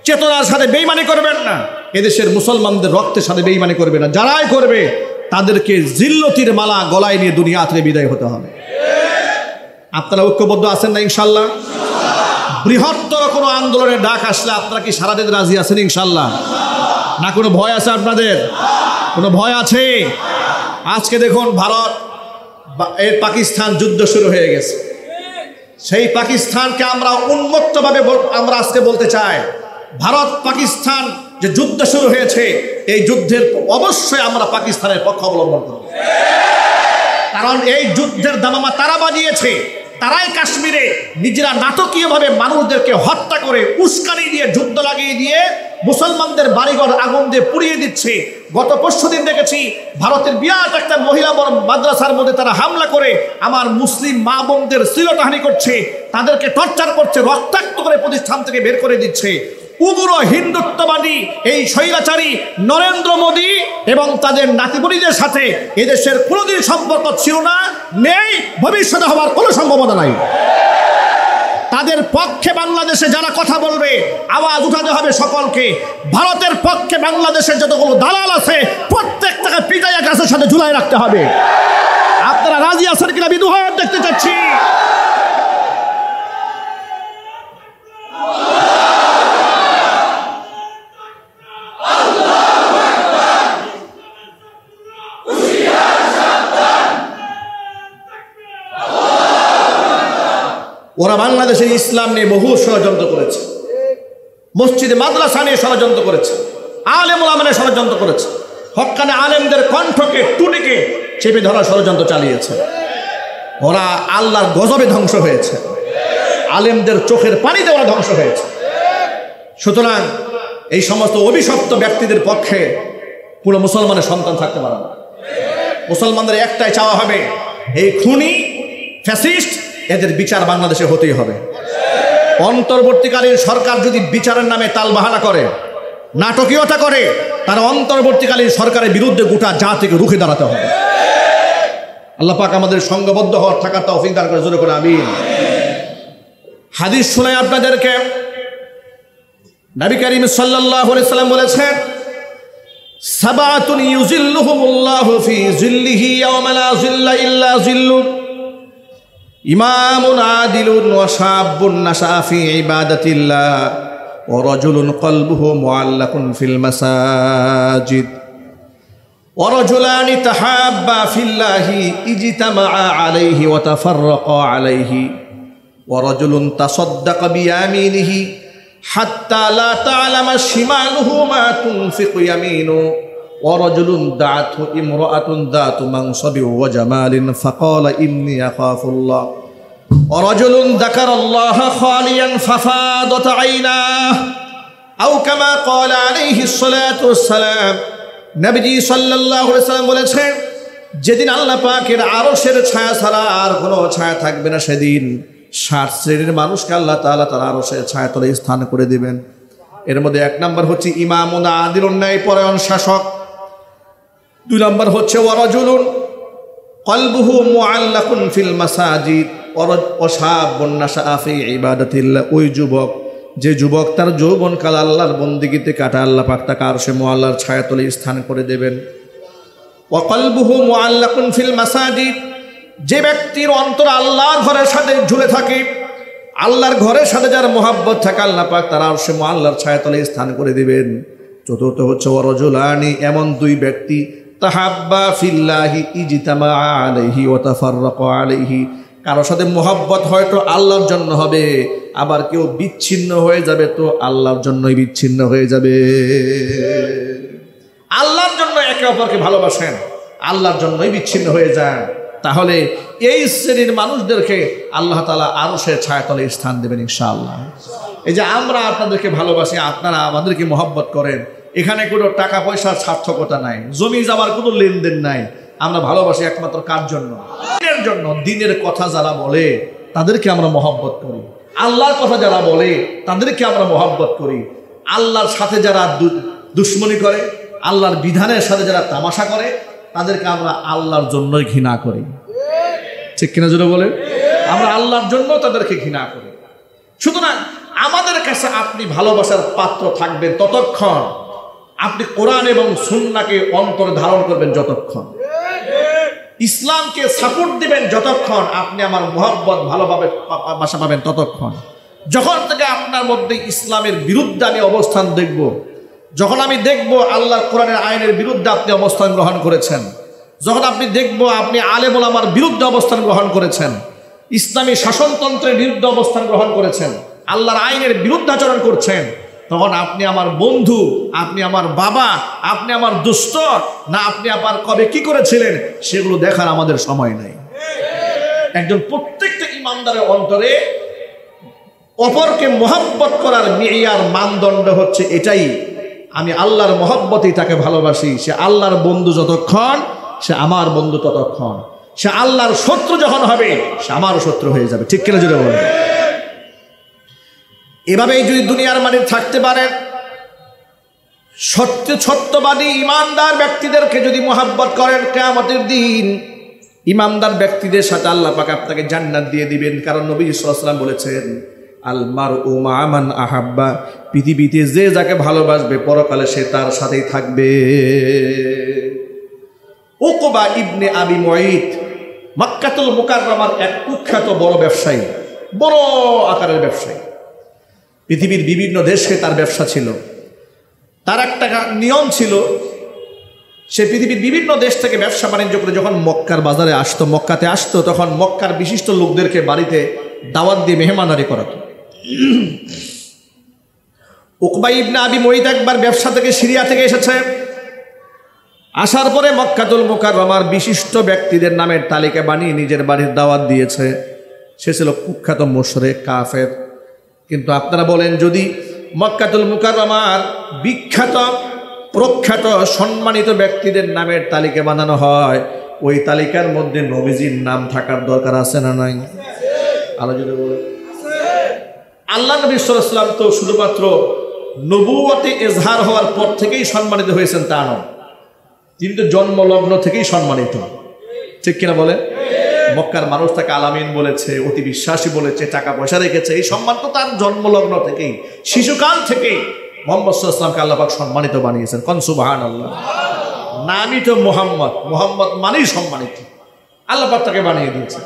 চেতনার সাথে বেইমানি করবেন না, এদেশের মুসলমানদের রক্তের সাথে বেইমানি করবে না। যারাই করবে তাদেরকে জিল্লতির মালা গলায় নিয়ে দুনিয়া থেকে বিদায় হতে হবে। আপনারা ঐক্যবদ্ধ আছেন না ইনশাল্লাহ? বৃহত্তর কোনো আন্দোলনের ডাক আসলে আপনারা কি সারা দিন রাজি আছেন ইনশাল্লাহ? না কোনো ভয় আছে আপনাদের? কোনো ভয় আছে? আজকে দেখুন ভারত এর পাকিস্তান যুদ্ধ শুরু হয়ে গেছে। সেই পাকিস্তানকে আমরা উন্মুক্তভাবে আমরা আজকে বলতে চাই, ভারত পাকিস্তান যে যুদ্ধ শুরু হয়েছে এই যুদ্ধের অবশ্যই আমরা পাকিস্তানের পক্ষ অবলম্বন করব। কারণ এই যুদ্ধের দামামা তারা বাজিয়েছে, তারাই কাশ্মীরে নিজেরা নাটকীয়ভাবে মানুষদেরকে হত্যা করে উস্কানি দিয়ে যুদ্ধ লাগিয়ে দিয়ে মুসলমানদের বাড়িঘর আগুন দিয়ে পুড়িয়ে দিচ্ছে। গত পরশুদিন দেখেছি ভারতের বিরাট একটা মহিলা মাদ্রাসার মধ্যে তারা হামলা করে আমার মুসলিম মা বোনদের শ্লীলতাহানি করছে, তাদেরকে টর্চার করছে, রক্তাক্ত করে প্রতিষ্ঠান থেকে বের করে দিচ্ছে। উগ্র হিন্দুত্ববাদী এই স্বৈরাচারী নরেন্দ্র মোদী এবং তাদের নাতিপুরীদের সাথে এদেশের কোনোদিন সম্পর্ক ছিল না, নেই, ভবিষ্যতে হওয়ার কোনো সম্ভাবনা নাই। তাদের পক্ষে বাংলাদেশে যারা কথা বলবে আওয়াজ উঠাতে হবে সকলকে। ভারতের পক্ষে বাংলাদেশের যতগুলো দালাল আছে প্রত্যেকটাকে পিটাইয়া গাছের সাথে ঝুলাই রাখতে হবে। আপনারা রাজি আছেন কিনা আমি দুহাত দেখতে চাচ্ছি। ওরা বাংলাদেশের ইসলাম নিয়ে বহু ষড়যন্ত্র করেছে, মসজিদে মাদ্রাসা নিয়ে ষড়যন্ত্র করেছে, আলেম ওলামা নিয়ে ষড়যন্ত্র করেছে, হক্কানে আলেমদের কণ্ঠকে টুটিকে চেপে ধরা ষড়যন্ত্র চালিয়েছে। ওরা আল্লাহর গজবে ধ্বংস হয়েছে, আলেমদের চোখের পানিতে ওরা ধ্বংস হয়েছে। সুতরাং এই সমস্ত অভিশপ্ত ব্যক্তিদের পক্ষে পুরো মুসলমানের সন্তান থাকতে পারে না। মুসলমানদের একটাই চাওয়া হবে, এই খুনি ফ্যাসিস্ট এদের বিচার বাংলাদেশে হতেই হবে। অন্তর্বর্তীকালীন সরকার যদি বিচারের নামে তালবাহানা করে, নাটকীয়তা করে, তার অন্তর্বর্তীকালীন সরকারের বিরুদ্ধে গোটা জাতিকে রুখে দাঁড়াতে হবে। আল্লাহ পাক আমাদের সংঘবদ্ধ হওয়ার থাকার তৌফিক দান করে, জোরে করে আমিন। হাদিস শোনাই আপনাদেরকে, নবী করিম সাল্লাল্লাহু আলাইহি সাল্লাম বলেছেন, সাবাতুন ইউজিল্লুহুমুল্লাহু ফি জিল্লিহি ইয়াওমা লা জিল্লা ইল্লা জিল্লু, ইমামুন আদিলুন ওয়া শাবুন নাশা ফি ইবাদাতিল্লাহ ওয়া রাজুলুন কলবুহু মুআল্লাকুন ফিল মাসাজিদ ওয়া রাজুলানি তাহাব্বা ফিল্লাহি ইজতামাআ আলাইহি ওয়া তাফাররাকা আলাইহি ওয়া রাজুলুন তাসাদদাকা বিয়ামিনিহি হাত্তা লা তা'লামা শিমালুহু মা তুনফিকু ইয়ামিনুহু ওয়া রাজুলুন দা'athu ইমরাআতুন যাতু মানসাবিন ওয়া জামালিন ফাকালা ইন্নী আখাফুল্লাহ ওয়া রাজুলুন যাকারাল্লাহা খালিয়ান ফাফাদাত আইনাহু আও কামা ক্বালা আলাইহিস সালাতু ওয়াস সালাম। নবীজি সাল্লাল্লাহু আলাইহি সাল্লাম বলেছেন, যেদিন আল্লাহ পাকের আরশের ছায়া ছাড়া আর কোনো ছায়া থাকবে না, সেদিন 7 শ্রেণীর মানুষকে আল্লাহ তাআলা তার আরশের ছায়াতলে স্থান করে দিবেন। এর মধ্যে 1 নম্বর হচ্ছে ইমামুন আদিলুন, ন্যায়পরায়ণ শাসক। 2 নম্বর হচ্ছে ওয়ারাজুলুন কলবুহু মুআল্লাকুন ফিল মাসাজিদ ওয়া শাবুন নাশা ফি ইবাদাতিল্লাহ, ওই যুবক যে যুবক তার যৌবনকাল আল্লাহর বন্দেগীতে কাটা, আল্লাহ পাক তাকে আরশে মুআল্লার ছায়াতলে স্থান করে দেবেন। ওয়া কলবুহু মুআল্লাকুন ফিল মাসাজিদ, যে ব্যক্তির অন্তর আল্লাহর ঘরের সাথে ঝুলে থাকে, আল্লাহর ঘরের সাথে যার মোহাব্বত থাকে, আল্লাহ পাক তার আরশে মুআল্লার ছায়াতলে স্থান করে দিবেন। চতুর্থ হচ্ছে ওয়ারাজুলানি, এমন 2 ব্যক্তি তাহাব্বা ফিল্লাহি ইজতামাআ আলাইহি ওয়া তাফাররাকা আলাইহি, কারো সাথে মোহাব্বত হয়তো আল্লাহর জন্য হবে, আবার কেউ বিচ্ছিন্ন হয়ে যাবে তো আল্লাহর জন্যই বিচ্ছিন্ন হয়ে যাবে। আল্লাহর জন্য একে অপরকে ভালোবাসেন, আল্লাহর জন্যই বিচ্ছিন্ন হয়ে যান, তাহলে এই শ্রেণীর মানুষদেরকে আল্লাহ তাআলা আরশের ছায়াতলে স্থান দেবেন ইনশাআল্লাহ। এই যে আমরা আপনাদেরকে ভালোবাসি, আপনারা আমাদেরকে মহব্বত করেন, এখানে কোনো টাকা পয়সার সার্থকতা নাই, জমি জমার কোনো লেনদেন নাই। আমরা ভালোবাসি একমাত্র কার জন্য? দিনের জন্য। দিনের কথা যারা বলে তাদেরকে আমরা মহব্বত করি, আল্লাহর কথা যারা বলে তাদেরকে আমরা মহব্বত করি। আল্লাহর সাথে যারা দুশ্মনী করে, আল্লাহর বিধানের সাথে যারা তামাশা করে, তাদেরকে আমরা আল্লাহর জন্যই ঘৃণা করি। ঠিক কিনা জোরে বলেন? আমরা আল্লাহর জন্য তাদেরকে ঘৃণা করি। সুতরাং আমাদের কাছে আপনি ভালোবাসার পাত্র থাকবেন ততক্ষণ, আপনি কোরআন এবং সুন্নাহকে অন্তর ধারণ করবেন যতক্ষণ, ইসলামকে সাপোর্ট দিবেন যতক্ষণ, আপনি আমার মহব্বত ভালোভাবে বাসা পাবেন ততক্ষণ। যখন থেকে আপনার মধ্যে ইসলামের বিরুদ্ধে আমি অবস্থান দেখব, যখন আমি দেখব আল্লাহর কোরআনের আইনের বিরুদ্ধে আপনি অবস্থান গ্রহণ করেছেন, যখন আপনি দেখব আপনি আলেম ওলামার বিরুদ্ধে অবস্থান গ্রহণ করেছেন, ইসলামী শাসনতন্ত্রের বিরুদ্ধে অবস্থান গ্রহণ করেছেন, আল্লাহর আইনের বিরুদ্ধাচরণ করছেন, তখন আপনি আমার বন্ধু, আপনি আমার বাবা, আপনি আমার দুষ্ট না, আপনি আবার কবে কি করেছিলেন সেগুলো দেখার আমাদের সময় নাই। একজন প্রত্যেকটা ইমানদারের অন্তরে অপরকে মহব্বত করার মেয়ার মানদণ্ড হচ্ছে এটাই, আমি আল্লাহর মহব্বতেই তাকে ভালোবাসি। সে আল্লাহর বন্ধু যতক্ষণ, সে আমার বন্ধু ততক্ষণ। সে আল্লাহর শত্রু যখন হবে, সে আমারও শত্রু হয়ে যাবে। ঠিক কিনা জুড়ে বলবে? এভাবেই যদি দুনিয়ার মাটিতে থাকতে পারেন, সত্যবাদী ইমানদার ব্যক্তিদেরকে যদি মহব্বত করেন, কিয়ামতের দিন ইমানদার ব্যক্তিদের সাথে আল্লাহ পাক আপনাকে জান্নাত দিয়ে দিবেন। কারণ নবী সাল্লাল্লাহু আলাইহি ওয়াসাল্লাম বলেছেন, আল মারউ মা মান আহাব্বা, পৃথিবীতে যে যাকে ভালোবাসবে পরকালে সে তার সাথেই থাকবে। উকবা ইবনে আবি মুঈত মক্কাতুল মুকাররমার এক কুখ্যাত বড় ব্যবসায়ী, বড় আকারের ব্যবসায়ী। পৃথিবীর বিভিন্ন দেশে তার ব্যবসা ছিল। তার একটা নিয়ম ছিল, সে পৃথিবীর বিভিন্ন দেশ থেকে ব্যবসা বাণিজ্য করে যখন মক্কার বাজারে আসতো, মক্কাতে আসতো, তখন মক্কার বিশিষ্ট লোকদেরকে বাড়িতে দাওয়াত দিয়ে মেহমানদারি করাতো। উকবা ইবনে আবি মুঈত একবার ব্যবসা থেকে সিরিয়া থেকে এসেছে। আসার পরে মক্কাতুল মুকাররমার বিশিষ্ট ব্যক্তিদের নামের তালিকা বানিয়ে নিজের বাড়ির দাওয়াত দিয়েছে। সে ছিল কুখ্যাত মুশরিক, কাফের। কিন্তু আপনারা বলেন, যদি মক্কাতুল মুকাররমার বিখ্যাত প্রখ্যাত সম্মানিত ব্যক্তিদের নামের তালিকা বানানো হয়, ওই তালিকার মধ্যে নবীজির নাম থাকার দরকার আছে না নাই? আলোচনা বলে আল্লাহ নবী সাল্লাল্লাহু আলাইহি ওয়াসাল্লাম তো শুধুমাত্র নবুয়তে ইজহার হওয়ার পর থেকেই সম্মানিত হয়েছেন তা নয়, তিনি তো জন্মলগ্ন থেকেই সম্মানিত। ঠিক কিনা বলে? মক্কার মানুষ তাকে আলামিন বলেছে, অতি বিশ্বাসী বলেছে, টাকা পয়সা রেখেছে। এই সম্মান তো তার জন্মলগ্ন থেকেই, শিশুকাল থেকেই মুহাম্মদ সাল্লাল্লাহু আলাইহি ওয়াসাল্লামকে আল্লাহ পাক সম্মানিত বানিয়েছেন। কোন সুবহানাল্লাহ। নামই তো মুহাম্মদ, মুহাম্মদ মানেই সম্মানিত, আল্লাহ পাক তাকে বানিয়ে দিয়েছে।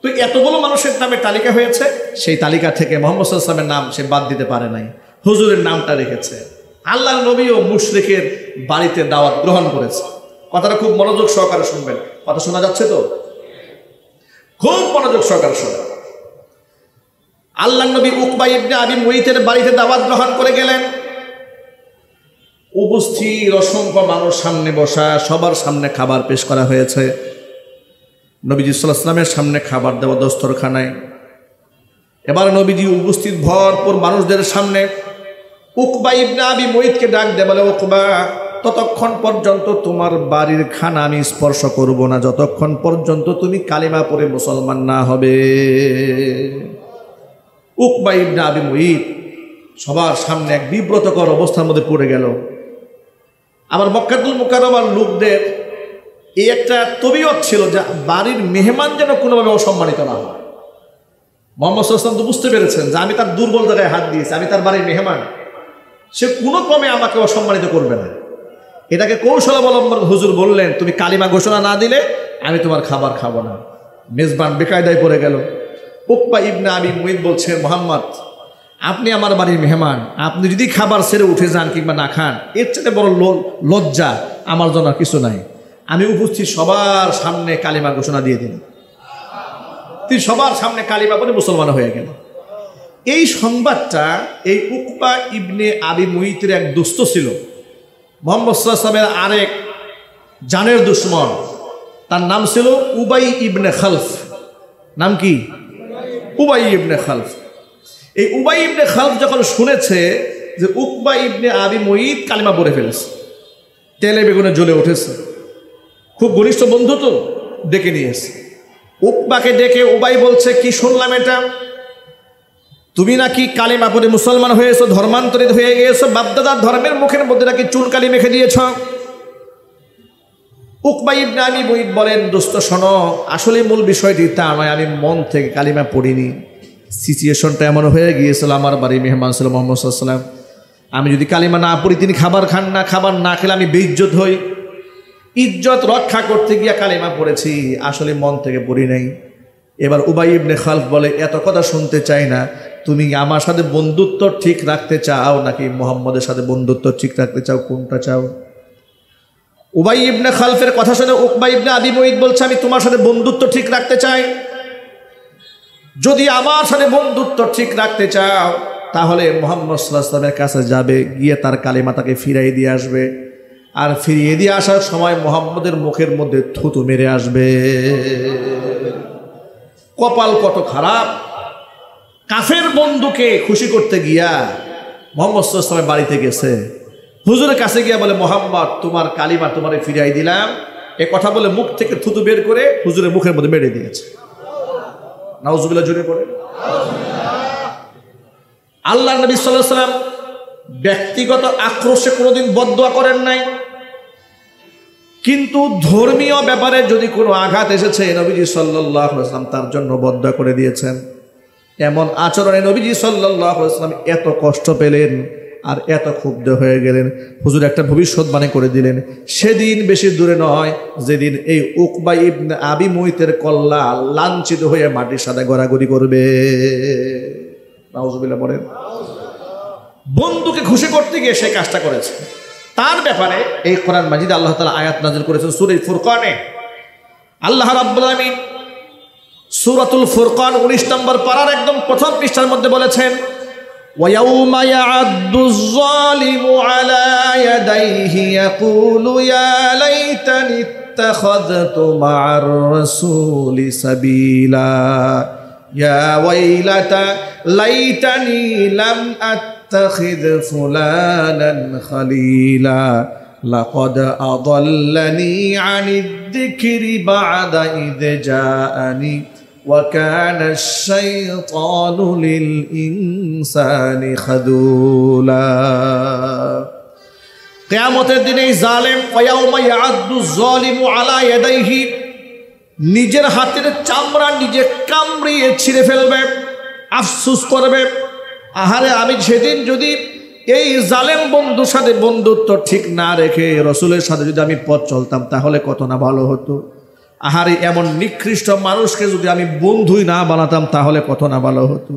তো এতগুলো মানুষের নামে তালিকা হয়েছে, সেই তালিকা থেকে মুহাম্মদ সাল্লাল্লাহু আলাইহি ওয়াসাল্লামের নাম সে বাদ দিতে পারে নাই, হুজুরের নামটা রেখেছে। আল্লাহর নবীও মুশরিকের বাড়িতে দাওয়াত গ্রহণ করেছে। কথাটা খুব মনোযোগ সহকারে শুনবেন। কথা শোনা যাচ্ছে তো? খুব মনোযোগ সহকারে শুনবেন। আল্লাহর নবী উকবা ইবনে আবি মুঈতের বাড়িতে দাওয়াত গ্রহণ করে গেলেন। উপস্থিত অসংখ্য মানুষ সামনে বসা, সবার সামনে খাবার পেশ করা হয়েছে। নবীজি সাল্লাল্লাহু আলাইহি ওয়াসাল্লামের সামনে খাবার দেওয়া দস্তরখানায়। এবার নবীজি উপস্থিত ভরপুর মানুষদের সামনে উকবা ইবনে আবি মুঈতকে ডাক দিয়ে বলে, উকবা, ততক্ষণ পর্যন্ত তোমার বাড়ির খানা আমি স্পর্শ করব না যতক্ষণ পর্যন্ত তুমি কালিমা পড়ে মুসলমান না হবে। উকবা ইবনে আবি মুঈত সবার সামনে এক বিব্রতকর অবস্থার মধ্যে পড়ে গেল। আবার মক্কাতুল মুকাররমার লোকদের এই একটা তবিয়ত ছিল যে বাড়ির মেহমান যেন কোনোভাবে অসম্মানিত না হয়। মুহাম্মদ সাল্লাল্লাহু আলাইহি ওয়াসাল্লাম তো বুঝতে পেরেছেন যে আমি তার দুর্বল জায়গায় হাত দিয়েছি, আমি তার বাড়ির মেহমান, সে কোনো ক্রমে আমাকে অসম্মানিত করবে না। এটাকে কৌশল অবলম্বন হুজুর বললেন, তুমি কালিমা ঘোষণা না দিলে আমি তোমার খাবার খাবো না। মেজবান বেকায়দায় পড়ে গেল। উকবা ইবনে আবি মুঈত বলছে, মুহাম্মদ, আপনি আমার বাড়ির মেহমান, আপনি যদি খাবার ছেড়ে উঠে যান কিংবা না খান, এর চেয়ে বড় লজ্জা আমার জন্য কিছু নাই। আমি উপস্থিত সবার সামনে কালিমা ঘোষণা দিয়ে দিন। তিনি সবার সামনে কালিমা পড়ে মুসলমান হয়ে গেল। এই সংবাদটা এই উকবা ইবনে আবি মুঈতের এক দুস্থ ছিল, মুহাম্মদ সাল্লাল্লাহু আলাইহি ওয়াসাল্লামের আরেক জানের দুশমন, তার নাম ছিল উবাই ইবনে খালফ। নাম কি? উবাই ইবনে খালফ। এই উবাই ইবনে খালফ যখন শুনেছে যে উকবা ইবনে আবি মুঈত কালিমা পড়ে ফেলেছে, তেলে বেগুনে জ্বলে উঠেছে। খুব ঘনিষ্ঠ বন্ধু তো, ডেকে নিয়েছে। উকবাকে ডেকে উবাই বলছে, কি শুনলাম এটা, তুমি নাকি কালিমা পড়ে মুসলমান হয়েছো, ধর্মান্তরিত হয়ে গিয়েছো, বাপদাদার ধর্মের মুখের মধ্যে নাকি চুনকালি মেখে দিয়েছ। উকবা ইবনে আবি মুঈত বলেন, দোস্ত শোনো, আসলে মূল বিষয়টি তা নয়, আমি মন থেকে কালিমা পড়িনি। সিচুয়েশনটা এমন হয়ে গিয়েছিল, আমার বাড়ির মেহমান ছিল মুহাম্মদ সাল্লাল্লাহু আলাইহি ওয়াসাল্লাম, আমি যদি কালিমা না পড়ি তিনি খাবার খান না, খাবার না খেলে আমি বেইজ্জত হই। ইজ্জত রক্ষা করতে গিয়া কালিমা পড়েছি, আসলে মন থেকে পড়ি নাই। এবার উবাই ইবনে খালফ বলে, এত কথা শুনতে চাই না, তুমি আমার সাথে বন্ধুত্ব ঠিক রাখতে চাও নাকি মুহাম্মদের সাথে বন্ধুত্ব ঠিক রাখতে চাও, কোনটা চাও? উবাই ইবনে খালফের কথা শুনে উকবা ইবনে আবি মুঈত বলছে, আমি তোমার সাথে বন্ধুত্ব ঠিক রাখতে চাই। যদি আমার সাথে বন্ধুত্ব ঠিক রাখতে চাও তাহলে মুহাম্মদ সাল্লাল্লাহু আলাইহি ওয়াসাল্লামের কাছে যাবে, গিয়ে তার কালিমা তাকে ফিরাই দিয়ে আসবে, আর ফিরিয়ে দিয়ে আসার সময় মুহাম্মদের মুখের মধ্যে থুতু মেরে আসবে। কপাল কত খারাপ। কাফের বন্ধুকে খুশি করতে গিয়া মোহাম্মদ সাল্লাল্লাহু আলাইহি ওয়াসাল্লাম বাড়িতে গেছে, হুজুরের কাছে গিয়া বলে, মোহাম্মদ তোমার কালিমা তোমারে ফিরাই দিলাম। এ কথা বলে মুখ থেকে থুতু বের করে হুজুরের মুখের মধ্যে মেরে দিয়েছে। নাউজুবিল্লাহ জোরে পড়ে। আল্লাহ নবী সাল্লাল্লাহু আলাইহি ওয়াসাল্লাম ব্যক্তিগত আক্রোশে কোনোদিন বদদুয়া করেন নাই, কিন্তু ধর্মীয় ব্যাপারে যদি কোনো আঘাত এসেছে নবীজি সাল্লাল্লাহু আলাইহি ওয়াসাল্লাম তার জন্য বদদুয়া করে দিয়েছেন। এমন আচরণে নবীজি সাল্লাল্লাহু আলাইহি ওয়াসাল্লাম এত কষ্ট পেলেন আর এত ক্ষুব্ধ হয়ে গেলেন, হুজুর একটা ভবিষ্যৎবাণী করে দিলেন। সেদিন বেশি দূরে নয় যেদিন এই উকবা ইবনে আবি মুইতের কল্লা লাঞ্ছিত হয়ে মাটির সাথে গড়াগড়ি করবে। নাউজুবিল্লাহ বলেন। বন্ধুকে খুশি করতে গিয়ে সে কাজটা করেছে। তার ব্যাপারে এই কোরআন মাজিদে আল্লাহ তাআলা আয়াত নাযিল করেছেন সূরা ফুরকানে। আল্লাহ রাব্বুল আলামিন সূরাতুল ফুরকান 19 নম্বর পারার একদম প্রথম পৃষ্ঠার মধ্যে বলেছেন, وَيَوْمَ يَعَضُّ الظَّالِمُ عَلَى يَدَيْهِ يَقُولُ يَا لَيْتَنِي اتَّخَذْتُ مَعَ الرَّسُولِ سَبِيلًا يَا وَيْلَتَى لَيْتَنِي لَمْ أَتَّخِذْ فُلَانًا خَلِيلًا لَقَدْ أَضَلَّنِي عَنِ الذِّكْرِ بَعْدَ إِذْ جَاءَنِي وَكَانَ الشَّيْطَانُ لِلْإِنسَانِ خَذُولًا। কিয়ামতের দিনে জালেম ওয়ায়াউমা ইয়াআদ্দু যালিমু আলা ইয়াদাইহি, নিজের হাতের চামড়া নিজে কামড়িয়ে ছিঁড়ে ফেলবে, আফসোস করবে, আহারে আমি সেদিন যদি এই জালেম বন্ধুর সাথে বন্ধুত্ব ঠিক না রেখে রাসূলের সাথে যদি আমি পথ চলতাম তাহলে কত না ভালো হতো। আহারে এমন নিকৃষ্ট মানুষকে যদি আমি বন্ধুই না বানাতাম তাহলে কত না ভালো হতো।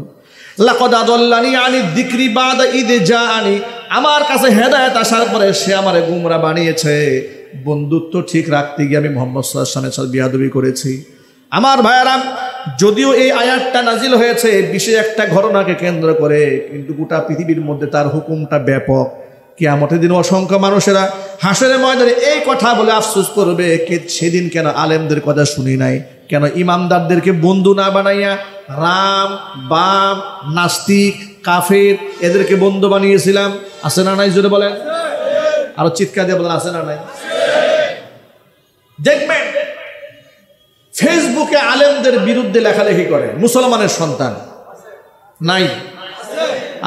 লাকাদ আদাল্লানি আনি যিকরি বাদা ইদ জাআনি, আমার কাছে হেদায়েত আসার পরে সে আমারে গুমরা বানিয়েছে। বন্ধুত্ব ঠিক রাখতে গিয়ে আমি মুহাম্মদ সাল্লাল্লাহু আলাইহি ওয়াসাল্লামের সাথে বিয়াদবি করেছি। আমার ভাইয়েরা, যদিও এই আয়াতটা নাজিল হয়েছে বিশেষ একটা ঘটনাকে কেন্দ্র করে, কিন্তু গোটা পৃথিবীর মধ্যে তার হুকুমটা ব্যাপক। কিয়ামতের দিন অসংখ্য মানুষেরা হাসরের ময়দানে এই কথা বলে আফসোস করবে, সেদিন কেন আলেমদের কথা শুনি নাই, কেন ইমামদারদেরকে বন্ধু না বানাইয়া রাম বাম নাস্তিক কাফের এদেরকে বন্ধু বানিয়েছিলাম। আছে না নাই জোরে বলেন, আরো চিৎকার দিয়ে বলেন আছে না নাই। দেখবেন ফেসবুকে আলেমদের বিরুদ্ধে লেখালেখি করে মুসলমানের সন্তান, নাই?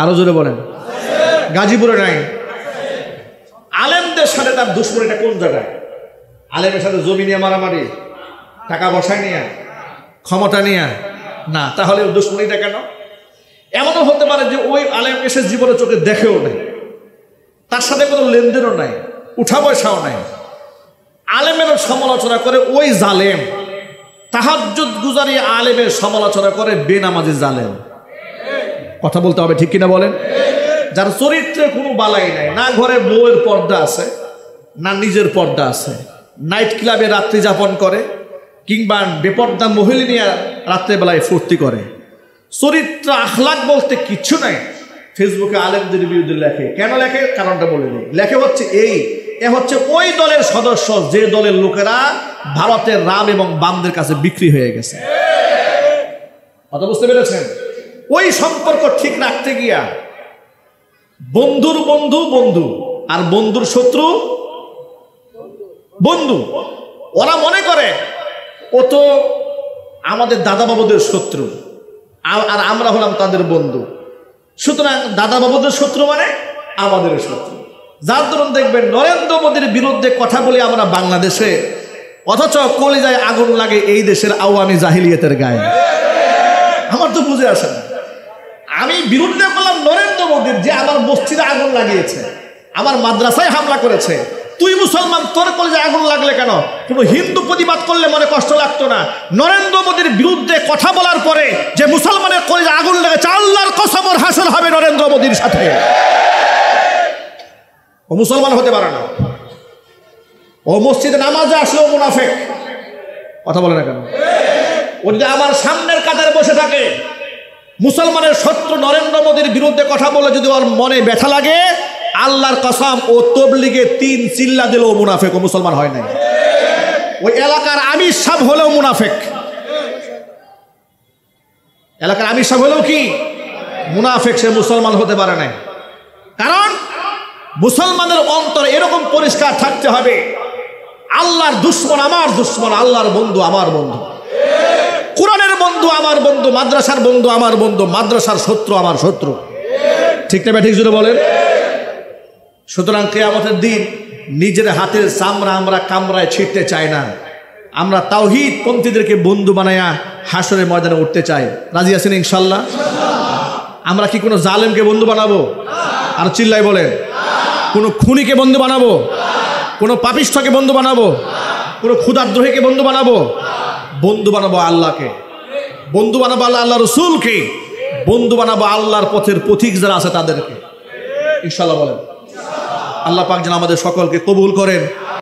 আরো জোরে বলেন। গাজীপুরে নাই? আলেমদের সাথে তার দুশ্মনীটা কোন জায়গায়? আলেমের সাথে জমি নিয়ে মারামারি, টাকা বসায় নিয়ে, ক্ষমতা নিয়ে না, তাহলে দুশ্মনীটা কেন? এমনও হতে পারে যে ওই আলেম এসে জীবনে চোখে দেখেও নাই, তার সাথে কোনো লেনদেনও নাই, উঠা পয়সাও নাই, আলেমেরও সমালোচনা করে ওই জালেম, তাহাজ্জুদ গুজারি আলেমের সমালোচনা করে বেনামাজি জালেম। কথা বলতে হবে, ঠিক কিনা বলেন? যার চরিত্রে কোনো বালাই নাই, না ঘরে বউয়ের পর্দা আছে না নিজের পর্দা আছে, নাইট ক্লাবে রাত্রি যাপন করে কিংবা বেপর্দা মহিলা নিয়ে রাত্রেবেলায় ফুর্তি করে, চরিত্র আখলাক বলতে কিচ্ছু নাই, ফেসবুকে আলেমদের বিরুদ্ধে লেখে। কেন লেখে? কারণটা বলে দিই। লেখে হচ্ছে এ হচ্ছে ওই দলের সদস্য যে দলের লোকেরা ভারতের রাম এবং বামদের কাছে বিক্রি হয়ে গেছে। কথা বুঝতে পেরেছেন? ওই সম্পর্ক ঠিক রাখতে গিয়া বন্ধুর বন্ধু বন্ধু আর বন্ধুর শত্রু বন্ধু, ওরা মনে করে ও তো আমাদের দাদা বাবুদের শত্রু আর আমরা হলাম তাদের বন্ধু, সুতরাং দাদা বাবুদের শত্রু মানে আমাদের শত্রু। যার দরুন দেখবেন নরেন্দ্র মোদীর বিরুদ্ধে কথা বলি আমরা বাংলাদেশে, অথচ কলিজায় আগুন লাগে এই দেশের আওয়ামী জাহিলিয়াতের গায়ে। আমার তো বুঝে আসে না। আমি বিরুদ্ধে বললাম নরেন্দ্র মোদীর, যে আমার মসজিদে আগুন লাগিয়েছে, আমার মাদ্রাসায় হামলা করেছে। তুই মুসলমান, তোর কলিজায় আগুন লাগলে কেন? কোনো হিন্দু প্রতিবাদ করলে মনে কষ্ট লাগতো না? নরেন্দ্র মোদীর বিরুদ্ধে কথা বলার পরে যে মুসলমানের কলিজায় আগুন লেগেছে, আল্লাহর কসম ওর হাসর হবে নরেন্দ্র মোদীর সাথে। ও মুসলমান হতে পারে না, ও মসজিদে নামাজে আসলেও মুনাফিক। কথা বলে না কেন? ও যদি আমার সামনের কাতারে বসে থাকে, মুসলমানের শত্রু নরেন্দ্র মোদীর বিরুদ্ধে কথা বলে যদি ওর মনে ব্যথা লাগে, আল্লাহর কসম ও তবলিগে 3 চিল্লা দিলেও মুনাফিক, ও মুসলমান হয় নাই। ওই এলাকার আমির সাহেব হলেও মুনাফিক। এলাকার আমির সাহেব হলেও কি মুনাফিক, সে মুসলমান হতে পারে না। কারণ মুসলমানের অন্তর এরকম পরিষ্কার থাকতে হবে, আল্লাহর দুশ্মন আমার দুশ্মন, আল্লাহর বন্ধু আমার বন্ধু, কোরআনের বন্ধু আমার বন্ধু, মাদ্রাসার বন্ধু আমার বন্ধু, মাদ্রাসার শত্রু আমার শত্রু। ঠিক না ঠিক জুড়ে বলেন? সুতরাং কিয়ামতের দিন নিজের হাতের চামড়া আমরা কামড়ায় ছিটতে চাই না, আমরা তাওহীদ পন্থীদেরকে বন্ধু বানায়া হাসরের ময়দানে উঠতে চাই। রাজি আছেন ইনশাল্লাহ? আমরা কি কোনো জালেমকে বন্ধু বানাবো? আর চিল্লাই বলেন। কোনো খুনিকে বন্ধু বানাবো? কোনো পাপিষ্ঠকে বন্ধু বানাবো? কোনো ক্ষুধাদ্রোহীকে বন্ধু বানাবো? বন্ধু বানাবো আল্লাহকে, বন্ধু বানাবো আল্লাহ রসুলকে, বন্ধু বানাবো আল্লাহর পথের পথিক যারা আছে তাদেরকে। ইনশাল্লাহ বলেন। আল্লাহ পাক যেন আমাদের সকলকে কবুল করেন।